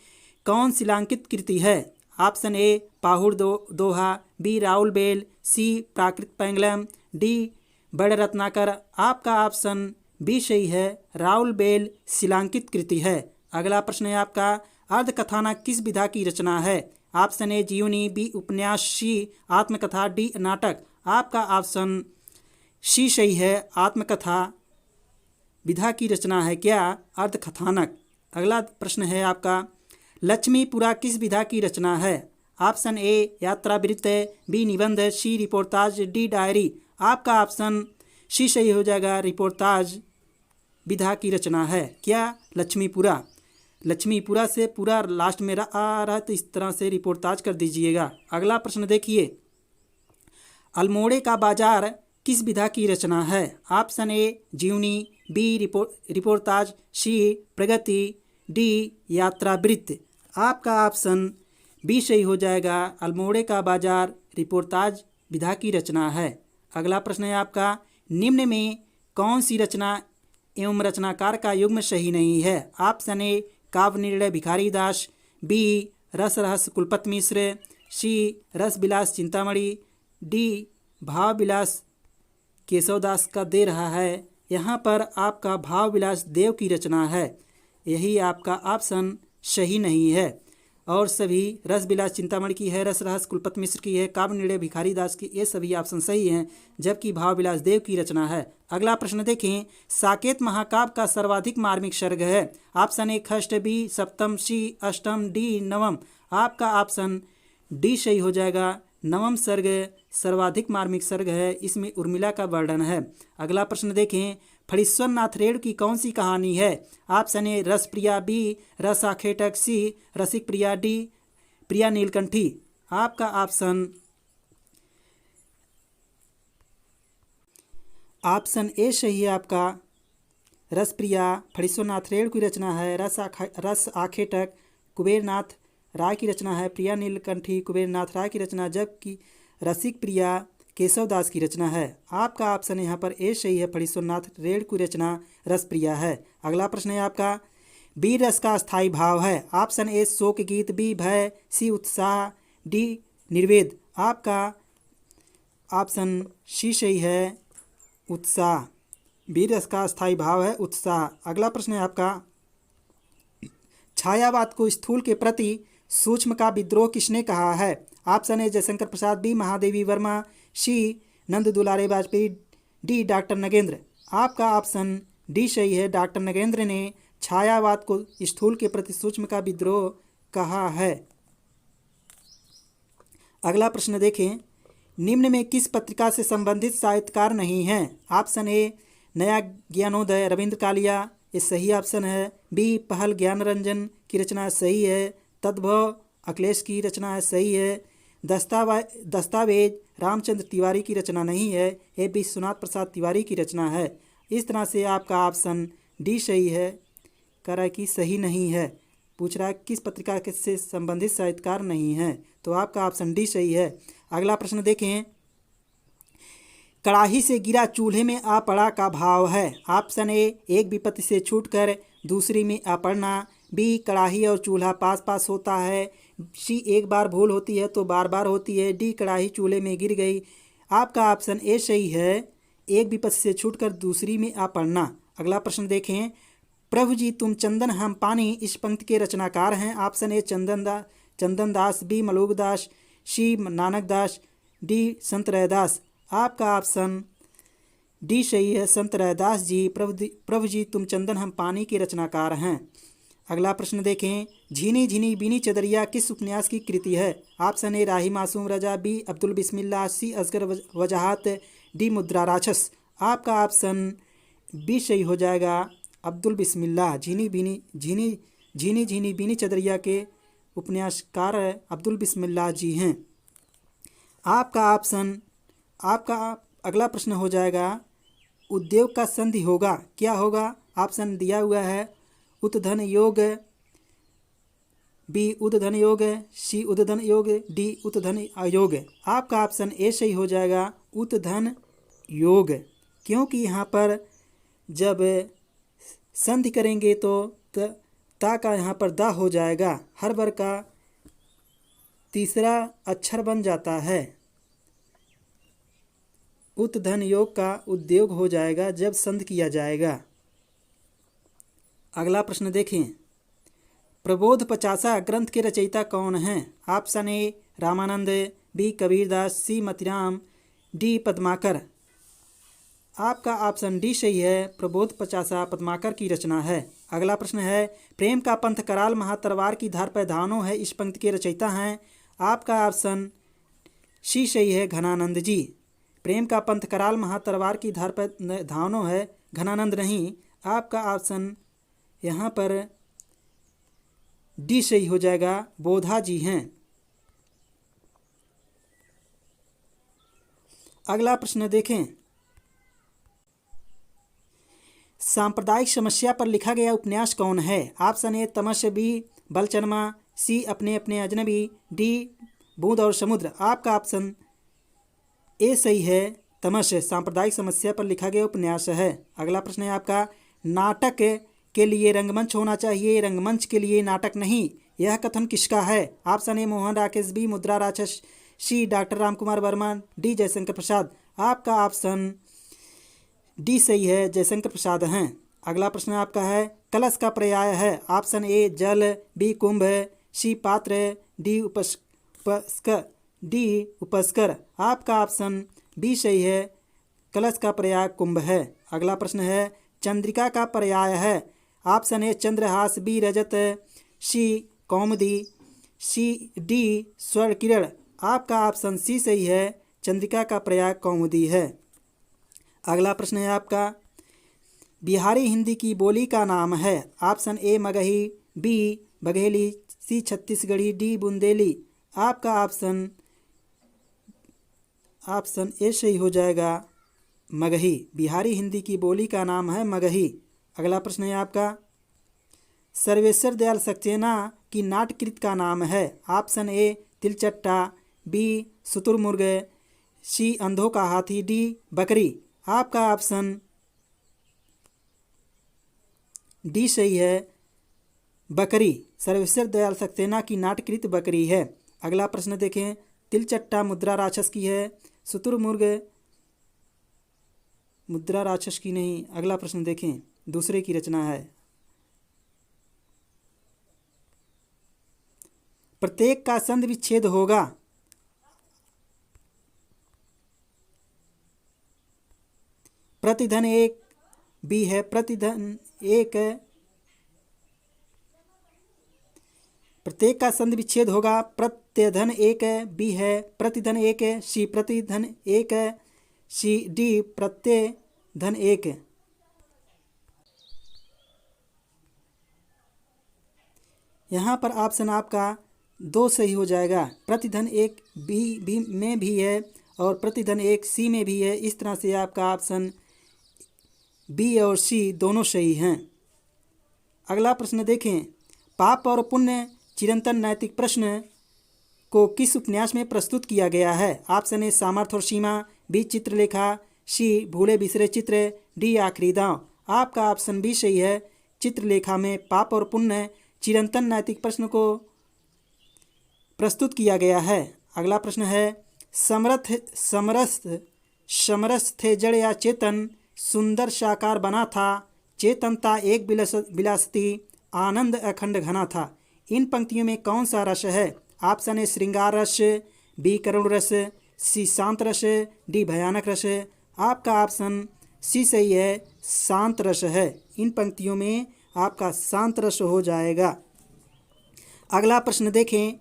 कौन शिलांकित कृति है? Option A Pahud Doha, B Raul Bel, C Prakrit Paingalam, D बड़ रत्नाकर। आपका ऑप्शन बी सही है, राउल बेल शिलांकित कृति है। अगला प्रश्न है आपका, अर्धकथानक किस विधा की रचना है? ऑप्शन ए जीवनी, बी उपन्यास, सी आत्मकथा, डी नाटक। आपका ऑप्शन सी सही है, आत्मकथा विधा की रचना है क्या? अर्धकथानक। अगला प्रश्न है आपका, लक्ष्मीपुरा किस विधा की रचना है? ऑप्शन ए यात्रावृत्त, बी निबंध, सी रिपोर्टाज, डी डायरी। आपका ऑप्शन सी सही हो जाएगा, रिपोर्टाज विधा की रचना है क्या लक्ष्मीपुरा? लक्ष्मीपुरा से पूरा लास्ट में आ रहा है तो इस तरह से रिपोर्टाज कर दीजिएगा। अगला प्रश्न देखिए, अल्मोड़े का बाजार किस विधा की रचना है? ऑप्शन ए जीवनी, बी रिपोर्टाज, सी प्रगति, डी यात्रावृत्त। आपका ऑप्शन बी सही हो जाएगा, अल्मोड़े का बाजार रिपोर्टाज विधा की रचना है। अगला प्रश्न है आपका, निम्न में कौन सी रचना एवं रचनाकार का युग्म सही नहीं है? ऑप्शन ए काव्य निर्णय भिखारी दास, बी रस रहस्य कुलपति मिश्र, सी रस विलास चिंतामणि, डी भाव विलास केशव दास का दे रहा है। यहाँ पर आपका भाव विलास देव की रचना है, यही आपका ऑप्शन सही नहीं है। और सभी रस विलास चिंतामणि की है, रस रहस्य कुलपति मिश्र की है, काव्य निर्णय भिखारी दास की, ये सभी ऑप्शन सही हैं, जबकि भाव विलास देव की रचना है। अगला प्रश्न देखें, साकेत महाकाव्य का सर्वाधिक मार्मिक सर्ग है? ऑप्शन ए खष्ट, बी सप्तम, सी अष्टम, डी नवम। आपका ऑप्शन डी सही हो जाएगा, नवम सर्ग सर्वाधिक मार्मिक सर्ग है, इसमें उर्मिला का वर्णन है। अगला प्रश्न देखें, फणीश्वर नाथ रेणु की कौन सी कहानी है? ऑप्शन ए रस प्रिया, बी रस आखेटक, सी रसिक प्रिया, डी प्रिया नीलकंठी। आपका ऑप्शन ए सही है, आपका रस प्रिया फणीश्वर नाथ रेणु की रचना है, रस आखेटक कुबेरनाथ राय की रचना है, प्रिया नीलकंठी कुबेरनाथ राय की रचना, जबकि रसिक प्रिया केशव दास की रचना है। आपका ऑप्शन यहाँ पर ए सही है, फणीश्वर नाथ रेणु की रचना रस प्रिया है। अगला प्रश्न है आपका, वीर रस का स्थायी भाव है? ऑप्शन ए शोक गीत, बी भय, सी उत्साह, डी निर्वेद। आपका ऑप्शन सी सही है, उत्साह। वीर रस का स्थायी भाव है उत्साह। अगला प्रश्न है आपका, छायावाद को स्थूल के प्रति सूक्ष्म का विद्रोह किसने कहा है? Option A Jaishankar Prasad, B Mahadevi Verma, C Nand Dulare Vajpeyi, D doctor Nagendra. आपका ऑप्शन डी सही है, डॉक्टर नगेंद्र ने छायावाद को स्थूल के प्रति सूक्ष्म का विद्रोह कहा है। अगला प्रश्न देखें, निम्न में किस पत्रिका से संबंधित साहित्यकार नहीं हैं? ऑप्शन ए नया ज्ञानोदय रविंद्र कालिया, ये सही ऑप्शन है, बी पहल ज्ञान रंजन की रचना सही है, तद्भव अखिलेश की रचना है सही है, दस्तावेज रामचंद्र तिवारी की रचना नहीं है, ए विश्वनाथ प्रसाद तिवारी की रचना है। इस तरह से आपका ऑप्शन डी सही है, कह रहा है कि सही नहीं है, पूछ रहा है किस पत्रिका से संबंधित साहित्यकार नहीं है, तो आपका ऑप्शन डी सही है। अगला प्रश्न देखें, कड़ाही से गिरा चूल्हे में आ पड़ा का भाव है? ऑप्शन ए एक विपत्ति से छूटकर दूसरी में आ पड़ना, बी कड़ाही और चूल्हा पास पास होता है, सी एक बार भूल होती है तो बार बार होती है, डी कड़ाही चूल्हे में गिर गई। आपका ऑप्शन ए सही है, एक विपत्ति से छूटकर दूसरी में आ पड़ना। अगला प्रश्न देखें, प्रभु जी तुम चंदन हम पानी इस पंक्ति के रचनाकार हैं? Option A Chandan Das, B Maluk Das, C Nanak Das, D Sant Raidas. आपका ऑप्शन डी सही है, संत रैदास जी। प्रभु जी तुम चंदन हम पानी के रचनाकार हैं। अगला प्रश्न देखें, झीनी झीनी बीनी चदरिया किस उपन्यास की कृति है? ऑप्शन ए राही मासूम रजा, बी अब्दुल बिस्मिल्लाह, सी असगर वजाहत, डी मुद्रा राक्षस। आपका ऑप्शन बी सही हो जाएगा, अब्दुल बिस्मिल्लाह। झीनी झीनी बीनी चदरिया के उपन्यासकार अब्दुल बिस्मिल्लाह जी हैं। आपका अगला प्रश्न हो जाएगा, उद्योग का संधि होगा, क्या होगा? ऑप्शन दिया हुआ है, उतधन योग, बी उतधन योग, सी उतधन योग, डी उतधन अयोग। आपका ऑप्शन ए सही हो जाएगा, उतधन योग। क्योंकि यहाँ पर जब संधि करेंगे तो ता का यहाँ पर दा हो जाएगा, हर वर्ग का तीसरा अक्षर बन जाता है। उतधन योग का उद्योग हो जाएगा जब संध किया जाएगा। अगला प्रश्न देखें, प्रबोध पचासा ग्रंथ के रचयिता कौन हैं? Option A Ramanand, B Kabirdas, C Matiram, D Padmakar. आपका ऑप्शन डी सही है, प्रबोध पचासा पद्माकर की रचना है। अगला प्रश्न है, प्रेम का पंथ कराल महातरवार की धार पर धानो है, इस पंक्ति के रचयिता हैं? आपका ऑप्शन सी सही है, घनानंद जी। प्रेम का पंथ कराल महातरवार की धार पर धानो है, घनानंद नहीं। आपका ऑप्शन यहाँ पर डी सही हो जाएगा, बोधा जी हैं। अगला प्रश्न देखें, सांप्रदायिक समस्या पर लिखा गया उपन्यास कौन है? ऑप्शन ए तमस, बी बलचनमा, सी अपने अपने अजनबी, डी बूंद और समुद्र। आपका ऑप्शन ए सही है, तमस सांप्रदायिक समस्या पर लिखा गया उपन्यास है। अगला प्रश्न है आपका, नाटक के लिए रंगमंच होना चाहिए, रंगमंच के लिए नाटक नहीं, यह कथन किसका है? Option A Mohan Rakesh, B Mudra Rakshas, C doctor Ramkumar Varma, D Jaishankar Prasad. आपका ऑप्शन डी सही है, जयशंकर प्रसाद हैं। अगला प्रश्न आपका है, कलश का पर्याय है? ऑप्शन ए जल, बी कुंभ, सी पात्र, डी उपस्कर। आपका ऑप्शन बी सही है, कलश का पर्याय कुंभ है। अगला प्रश्न है, चंद्रिका का पर्याय है? ऑप्शन ए चंद्रहास, बी रजत, सी कौमुदी, सी डी स्वर्ण किरण। आपका ऑप्शन सी सही है, चंद्रिका का पर्याय कौमुदी है। अगला प्रश्न है आपका, बिहारी हिंदी की बोली का नाम है? Option A Magahi, B Bagheli, C Chhattisgarhi, D Bundeli. आपका ऑप्शन ए सही हो जाएगा, मगही। बिहारी हिंदी की बोली का नाम है मगही। अगला प्रश्न है आपका, सर्वेश्वर दयाल सक्सेना की नाटकृत का नाम है? ऑप्शन ए तिलचट्टा, बी शुतुरमुर्ग, सी अंधों का हाथी, डी बकरी। आपका ऑप्शन डी सही है, बकरी। सर्वेश्वर दयाल सक्सेना की नाटकृत बकरी है। अगला प्रश्न देखें, तिलचट्टा मुद्रा राक्षस की है, शुतुरमुर्ग मुद्रा राक्षस की नहीं। अगला प्रश्न देखें, दूसरे की रचना है। प्रत्येक का संधि विच्छेद होगा? प्रतिधन एक, बी है प्रतिधन एक। प्रत्येक का संधि विच्छेद होगा, प्रत्यधन एक, बी है प्रतिधन एक, सी प्रतिधन एक, सी डी प्रत्यधन एक। यहाँ पर ऑप्शन आपका दो सही हो जाएगा, प्रतिधन एक बी में भी है और प्रतिधन एक सी में भी है। इस तरह से आपका ऑप्शन बी और सी दोनों सही हैं। अगला प्रश्न देखें, पाप और पुण्य चिरंतन नैतिक प्रश्न को किस उपन्यास में प्रस्तुत किया गया है? ऑप्शन ए सामर्थ्य और सीमा, बी चित्रलेखा, सी भूले बिसरे चित्र, डी आखिरी दांव। आपका ऑप्शन बी सही है, चित्रलेखा में पाप और पुण्य चिरंतन नैतिक प्रश्न को प्रस्तुत किया गया है। अगला प्रश्न है, समरस थे जड़ या चेतन, सुंदर साकार बना था, चेतनता एक विलासती, आनंद अखंड घना था। इन पंक्तियों में कौन सा रस है? ऑप्शन ए श्रृंगार रस, बी करुण रस, सी शांत रस, डी भयानक रस। आपका ऑप्शन सी सही है, शांत रस है। इन पंक्तियों में आपका शांत रस हो जाएगा। अगला प्रश्न देखें,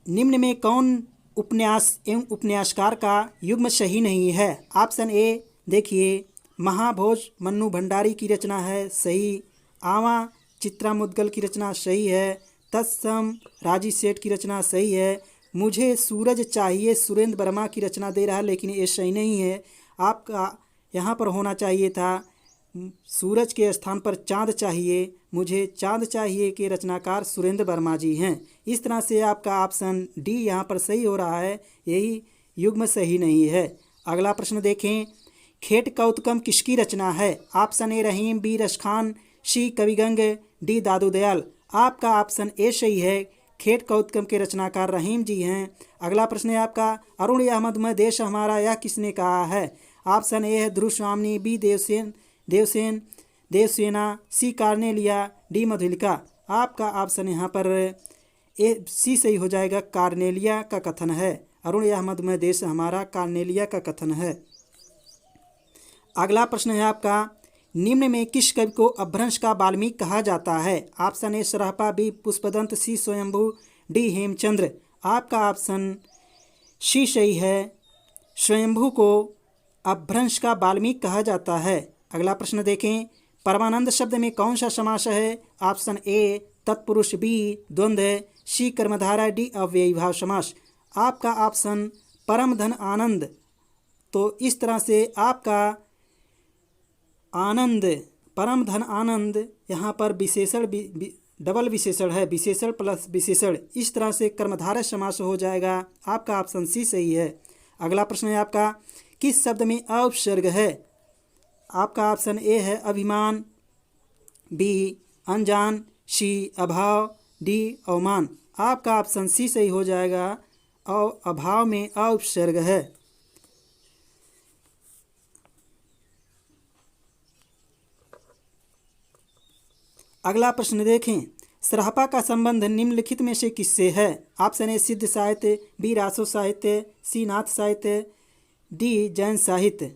निम्न में कौन उपन्यास एवं उपन्यासकार का युग्म सही नहीं है? ऑप्शन ए देखिए, महाभोज मन्नू भंडारी की रचना है, सही। आवा चित्रा मुद्गल की रचना सही है। तत्सम राजी सेठ की रचना सही है। मुझे सूरज चाहिए सुरेंद्र वर्मा की रचना दे रहा है, लेकिन ये सही नहीं है। आपका यहाँ पर होना चाहिए था सूरज के स्थान पर चांद चाहिए, मुझे चांद चाहिए के रचनाकार सुरेंद्र वर्मा जी हैं। इस तरह से आपका ऑप्शन डी यहाँ पर सही हो रहा है, यही युग्म सही नहीं है। अगला प्रश्न देखें, खेट कौतुकम किसकी रचना है? Option A Rahim, B Raskhan, C Kavigang, D Dadu Dayal. आपका ऑप्शन ए सही है, खेट कौतुकम के रचनाकार रहीम जी हैं। अगला प्रश्न है आपका, अरुण अहमद में देश हमारा यह किसने कहा है? ऑप्शन ए है ध्रुव स्वामी, बी देवसेना, सी कार्नेलिया, डी मधुलिका। आपका ऑप्शन यहाँ पर ए सी सही हो जाएगा, कार्नेलिया का कथन है। अरुण अहमद में देश हमारा कार्नेलिया का कथन है। अगला प्रश्न है आपका, निम्न में किस कवि को अपभ्रंश का वाल्मीकि कहा जाता है? Option A Sarahapa, B Pushpadant, C Swayambhu, D Hemchandra. आपका ऑप्शन सी सही है, स्वयंभू को अपभ्रंश का वाल्मीकि कहा जाता है। अगला प्रश्न देखें, परमानंद शब्द में कौन सा समास है? ऑप्शन ए तत्पुरुष, बी द्वंद्व, सी कर्मधारय, डी अव्ययीभाव समास। आपका ऑप्शन परम धन आनंद। तो इस तरह से आपका आनंद, परम धन आनंद, यहाँ पर विशेषण डबल विशेषण है, विशेषण प्लस विशेषण, इस तरह से कर्मधारय समास हो जाएगा। आपका ऑप्शन सी सही है। अगला प्रश्न है आपका, किस शब्द में उपसर्ग है? आपका ऑप्शन ए है अभिमान, बी अनजान, सी अभाव, डी अवमान। आपका ऑप्शन सी सही हो जाएगा, अभाव में उपसर्ग है। अगला प्रश्न देखें, सरहपा का संबंध निम्नलिखित में से किससे है? ऑप्शन ए सिद्ध साहित्य, बी रासो साहित्य, सी नाथ साहित्य, डी जैन साहित्य।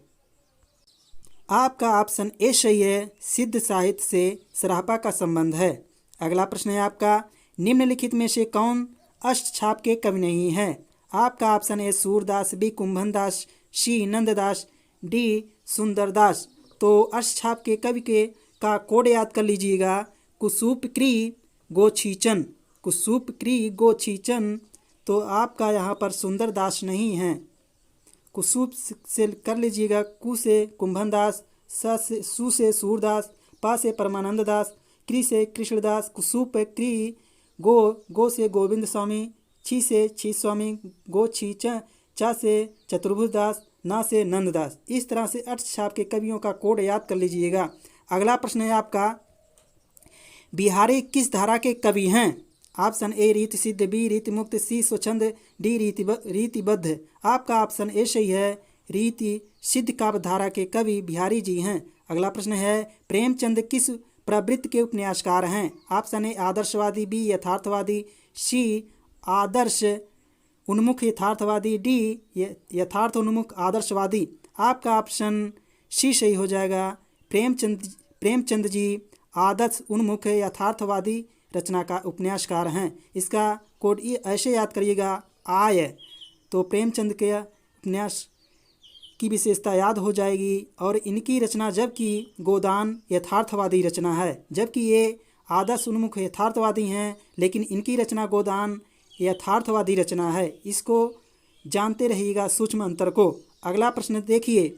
आपका ऑप्शन ए सही है, सिद्ध साहित्य से सरहपा का संबंध है। अगला प्रश्न है आपका, निम्नलिखित में से कौन अष्टछाप के कवि नहीं है? आपका option A Surdas, B Kumbhandas, C Nanddas, D Sundardas. तो अष्टछाप के कवि के का कोड याद कर लीजिएगा, कुसूपक्री गोछीचन, कुसूपक्री गोछीचन। तो आपका यहाँ पर सुंदरदास नहीं है, कुसूप से कर लीजिएगा, कु से कुंभनदास, सु से सूरदास, पा से परमानंद दास, क्री से कृष्णदास, कुसूप क्री, गो से गोविंद स्वामी, छी से छी स्वामी, गो छी चा से चतुर्भुज दास, ना से नंददास। इस तरह से अष्टछाप के कवियों का कोड याद कर लीजिएगा। अगला प्रश्न है आपका, बिहारी किस धारा के कवि हैं? ऑप्शन ए रीति सिद्ध, बी रीति मुक्त, सी स्वच्छंद, डी रीतिबद्ध। आपका ऑप्शन ए सही है, रीति सिद्ध काव्य धारा के कवि बिहारी जी हैं। अगला प्रश्न है, प्रेमचंद किस प्रवृत्ति के उपन्यासकार हैं? ऑप्शन ए आदर्शवादी, बी यथार्थवादी, सी आदर्श उन्मुख यथार्थवादी, डी यथार्थ उन्मुख आदर्शवादी। आपका ऑप्शन सी सही हो जाएगा, प्रेमचंद जी आदर्श उन्मुख यथार्थवादी रचना का उपन्यासकार हैं। इसका कोड ऐसे याद करिएगा, आय। तो प्रेमचंद के उपन्यास की विशेषता याद हो जाएगी। और इनकी रचना जबकि गोदान यथार्थवादी रचना है, जबकि ये आदर्श उन्मुख यथार्थवादी हैं, लेकिन इनकी रचना गोदान यथार्थवादी रचना है। इसको जानते रहिएगा सूक्ष्म अंतर को। अगला प्रश्न देखिए,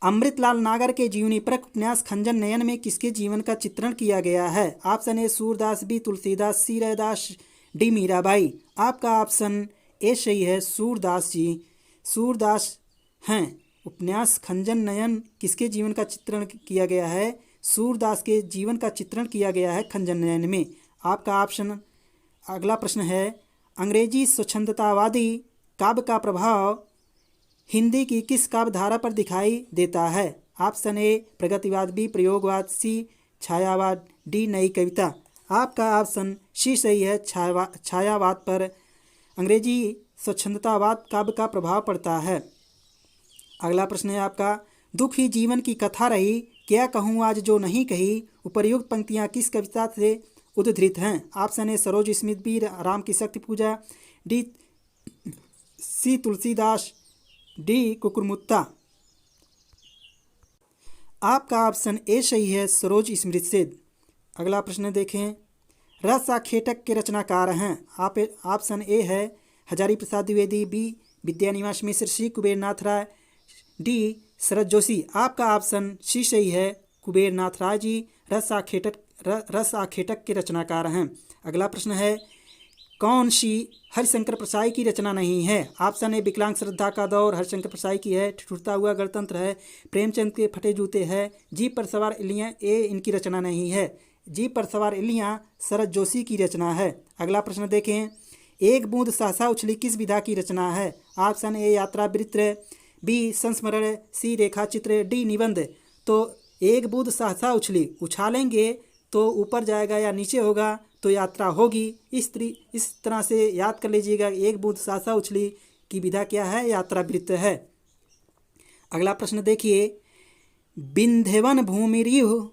अमृतलाल नागर के जीवनी परक उपन्यास खंजन नयन में किसके जीवन का चित्रण किया गया है? Option A Surdas, B Tulsidas, C Raidas, D Mirabai. आपका ऑप्शन ए सही है, सूरदास जी, सूरदास हैं। उपन्यास खंजन नयन किसके जीवन का चित्रण किया गया है? सूरदास के जीवन का चित्रण किया गया है खंजन नयन में। आपका ऑप्शन। अगला प्रश्न है, अंग्रेजी स्वच्छंदतावादी काव्य का प्रभाव हिंदी की किस काव्य धारा पर दिखाई देता है? ऑप्शन ए प्रगतिवाद, बी प्रयोगवाद, सी छायावाद, डी नई कविता। आपका ऑप्शन सी सही है, छायावाद पर अंग्रेजी स्वच्छंदतावाद काव्य का प्रभाव पड़ता है। अगला प्रश्न है आपका, दुख ही जीवन की कथा रही, क्या कहूँ आज जो नहीं कही। उपर्युक्त पंक्तियाँ किस कविता से उद्धृत हैं? Option A Saroj Smriti, B Ram ki Shakti Puja, D C Tulsidas, D Kukurmutta. आपका ऑप्शन ए सही है, सरोज स्मृत से। अगला प्रश्न देखें, रस आखेटक के रचनाकार हैं? आप ऑप्शन ए है हजारी प्रसाद द्विवेदी, बी विद्यानिवास मिश्र, सी कुबेरनाथ राय, डी शरद जोशी। आपका ऑप्शन सी सही है, कुबेरनाथ राय जी रस आखेटक के रचनाकार हैं। अगला प्रश्न है, कौन सी हरिशंकर प्रसाई की रचना नहीं है? ऑप्शन ए विकलांग श्रद्धा का दौर हरिशंकर प्रसाई की है, ठिठुरता हुआ गणतंत्र है, प्रेमचंद के फटे जूते है, जीप पर सवार इल्लियाँ ए इनकी रचना नहीं है। जीप पर सवार इल्लियाँ शरद जोशी की रचना है। अगला प्रश्न देखें, एक बूंद सहसा उछली किस विधा की रचना है? ऑप्शन ए यात्रा वृत्त, बी संस्मरण, सी रेखा चित्र, डी निबंध। तो एक बूंद सहसा उछली, उछालेंगे तो ऊपर जाएगा या नीचे होगा तो यात्रा होगी। इस तरह से याद कर लीजिएगा, एक बूंद सहसा उछली की विधा क्या है? यात्रा वृत्त है। अगला प्रश्न देखिए, बिंध्यवन भूमिरियुः।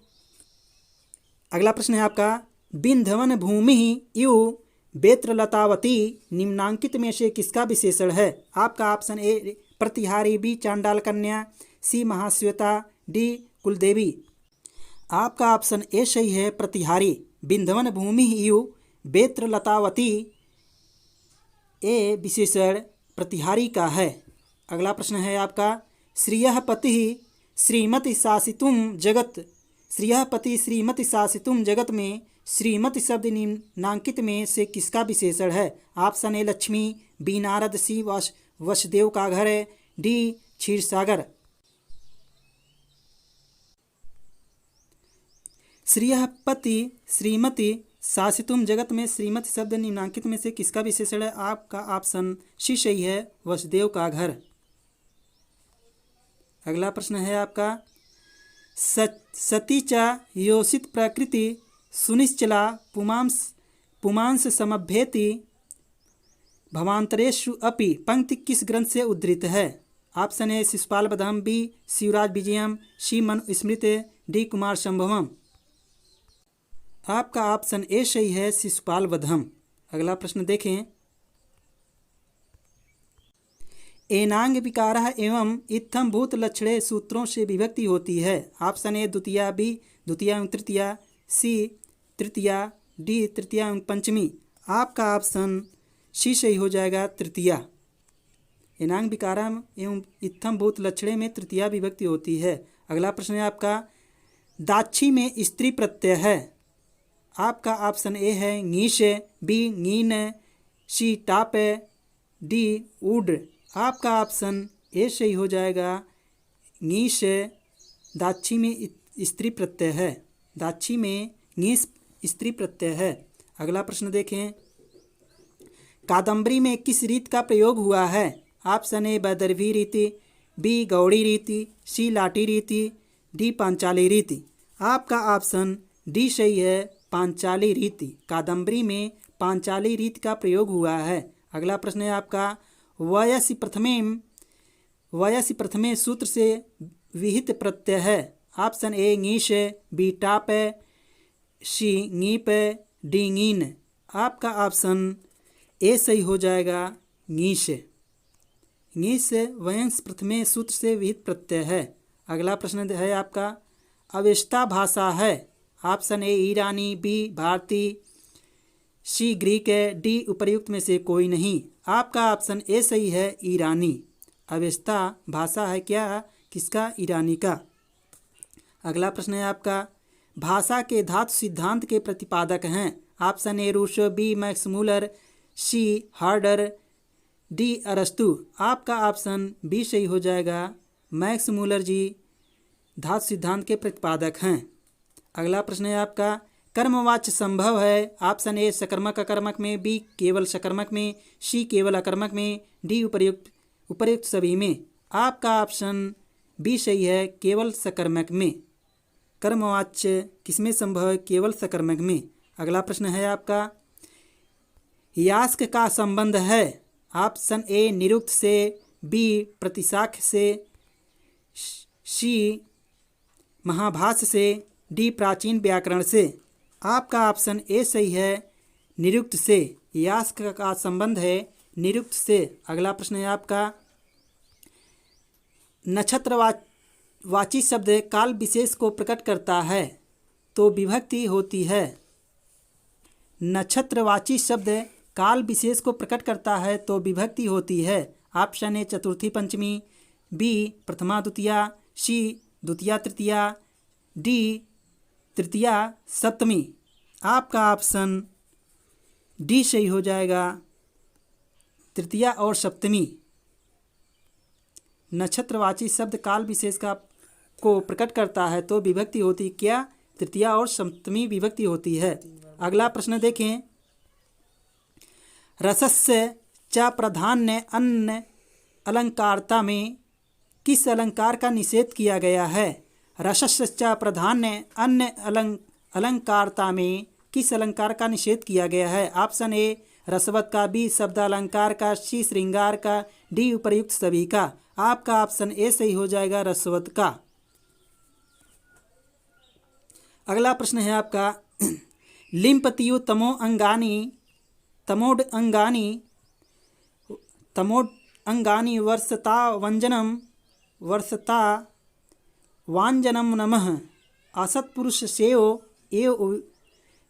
अगला प्रश्न है आपका, बिंध्यवन भूमि यु बेत्रलतावती निम्नांकित में से किसका विशेषण है? आपका ऑप्शन ए प्रतिहारी, बी चांडाल कन्या, सी महाश्वेता, डी कुलदेवी। आपका ऑप्शन ए सही है, प्रतिहारी। बिंध्यवन भूमि यु बेत्रलतावती ए विशेषण प्रतिहारी का है। अगला प्रश्न है आपका, श्रियः पति श्रीमती शासितुम जगत, श्रियः पति श्रीमती शासितुम जगत में श्रीमती शब्द निम्नांकित में से किसका विशेषण है? Option A Lakshmi, B Narad, C Vasudev का घर है, डी क्षीरसागर। श्रियः पति श्रीमती शासितुम जगत में श्रीमती शब्द निम्नांकित में से किसका विशेषण है? आपका ऑप्शन सी सही है, वसुदेव का घर। अगला प्रश्न है आपका, सती च योषित प्रकृति सुनिश्चला पुमांस समभ्येति भवांतरेषु अपि पंक्ति किस ग्रंथ से उद्धृत है? Option A Shishupal Vadham, B Shivraj Vijayam, C Manu Smriti, D Kumar Sambhavam. आपका ऑप्शन ए सही है, शिशुपाल वधम। अगला प्रश्न देखें, एनांग विकारः एवं इत्थम भूत लक्षणे सूत्रों से विभक्ति होती है। ऑप्शन ए द्वितीया, बी द्वितीया एवं तृतीया, सी तृतीया, डी तृतीया एवं पंचमी। आपका ऑप्शन सी सही हो जाएगा, तृतीया। एनांग विकारः एवं इत्थम भूत लक्षणे में तृतीया विभक्ति होती है। अगला प्रश्न है आपका, दाक्षी में स्त्री प्रत्यय है। आपका ऑप्शन ए है ङीश, बी ङीन, सी टाप, डी ऊड। आपका ऑप्शन ए सही हो जाएगा, ङीश दाक्षी में स्त्री प्रत्यय है। दाक्षी में ङीश स्त्री प्रत्यय है। अगला प्रश्न देखें, कादम्बरी में किस रीति का प्रयोग हुआ है? ऑप्शन ए वैदर्भी रीति, बी गौड़ी रीति, सी लाटी रीति, डी पांचाली रीति। आपका ऑप्शन डी सही है, पांचाली रीति। कादम्बरी में पांचाली रीति का प्रयोग हुआ है। अगला प्रश्न है आपका, वयसि प्रथमे सूत्र से विहित प्रत्यय है। ऑप्शन ए ङीश, बी टाप, सी ङीप, डी ङीन। आपका ऑप्शन ए सही हो जाएगा, ङीश। ङीश वयंस प्रथमे सूत्र से विहित प्रत्यय है। अगला प्रश्न है आपका, अवेस्ता भाषा है। ऑप्शन ए ईरानी, बी भारतीय, सी ग्रीक, डी उपर्युक्त में से कोई नहीं। आपका ऑप्शन ए सही है, ईरानी। अवेस्ता भाषा है क्या? किसका? ईरानी का। अगला प्रश्न है आपका, भाषा के धातु सिद्धांत के प्रतिपादक हैं। Option A Rousseau, B Max Muller, C Herder, D अरस्तु। आपका ऑप्शन बी सही हो जाएगा, मैक्स मूलर जी धातु सिद्धांत के प्रतिपादक हैं। अगला प्रश्न है आपका, कर्मवाच्य संभव है। ऑप्शन ए सकर्मक अकर्मक में, बी केवल सकर्मक में, सी केवल अकर्मक में, डी उपर्युक्त सभी में। आपका ऑप्शन बी सही है, केवल सकर्मक में। कर्मवाच्य किसमें संभव है? केवल सकर्मक में। अगला प्रश्न है आपका, यास्क का संबंध है। ऑप्शन ए निरुक्त से, बी प्रतिशाख से, सी महाभाष्य से, डी प्राचीन व्याकरण से। आपका ऑप्शन ए सही है, निरुक्त से। यास का संबंध है निरुक्त से। अगला प्रश्न है आपका, नक्षत्रवाची शब्द काल विशेष को प्रकट करता है तो विभक्ति होती है। नक्षत्रवाची शब्द काल विशेष को प्रकट करता है तो विभक्ति होती है। ऑप्शन ए चतुर्थी पंचमी, बी प्रथमा द्वितीया, सी द्वितीया तृतीया, डी तृतीया सप्तमी। आपका ऑप्शन डी सही हो जाएगा, तृतीया और सप्तमी। नक्षत्रवाची शब्द काल विशेष को प्रकट करता है तो विभक्ति होती क्या? तृतीया और सप्तमी विभक्ति होती है। अगला प्रश्न देखें, रसस्य च प्राधान्य अन्य अलंकारता में किस अलंकार का निषेध किया गया है? रसस्य च प्राधान्य अन्य अलंकारता में किस अलंकार का निषेध किया गया है? ऑप्शन ए रसवत का, बी शब्द अलंकार का, सी श्रृंगार का, डी उपर्युक्त सभी का। आपका ऑप्शन ए सही हो जाएगा, रसवत का। अगला प्रश्न है आपका, लिम्पतियु तमोड अंगानी वर्षता वांजनम नमः असत्पुरुष सेयो एव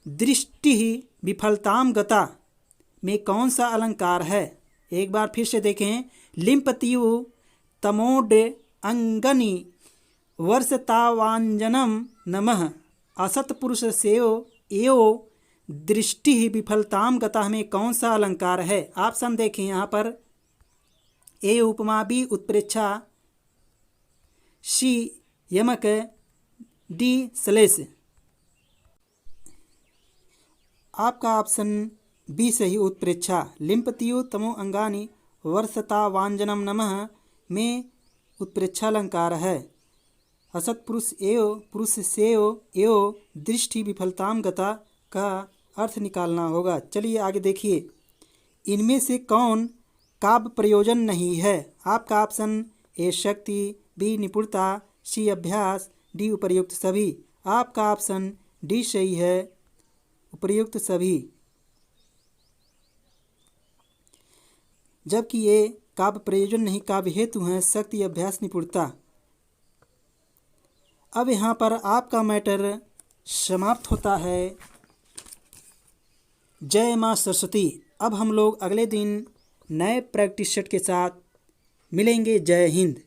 दृष्टि विफलताम गता में कौन सा अलंकार है? एक बार फिर से देखें, लिम्पतियु तमोड अंगनी वर्षतावांजनम नमः असत्पुरुष सेयो एव दृष्टि विफलताम गता में कौन सा अलंकार है? ऑप्शन देखें यहाँ पर, ए उपमा, बी उत्प्रेक्षा, सी यमक, डी श्लेष। आपका ऑप्शन बी सही, उत्प्रेक्षा। लिम्पतियु तमो अंगानी वर्षता वांजनम नमः में उत्प्रेक्षा अलंकार है। असत्पुरुष एव पुरुष सेव एव दृष्टि विफलताम गता का अर्थ निकालना होगा। चलिए आगे देखिए, इनमें से कौन काव्य प्रयोजन नहीं है? आपका ऑप्शन ए शक्ति, बी निपुणता, सी अभ्यास, डी उपर्युक्त सभी। आपका ऑप्शन डी सही है, उपर्युक्त सभी। जबकि ये काव्य प्रयोजन नहीं, काव्य हेतु हैं शक्ति, अभ्यास, निपुणता। अब यहाँ पर आपका मैटर समाप्त होता है। जय माँ सरस्वती। अब हम लोग अगले दिन नए प्रैक्टिस सेट के साथ मिलेंगे। जय हिंद।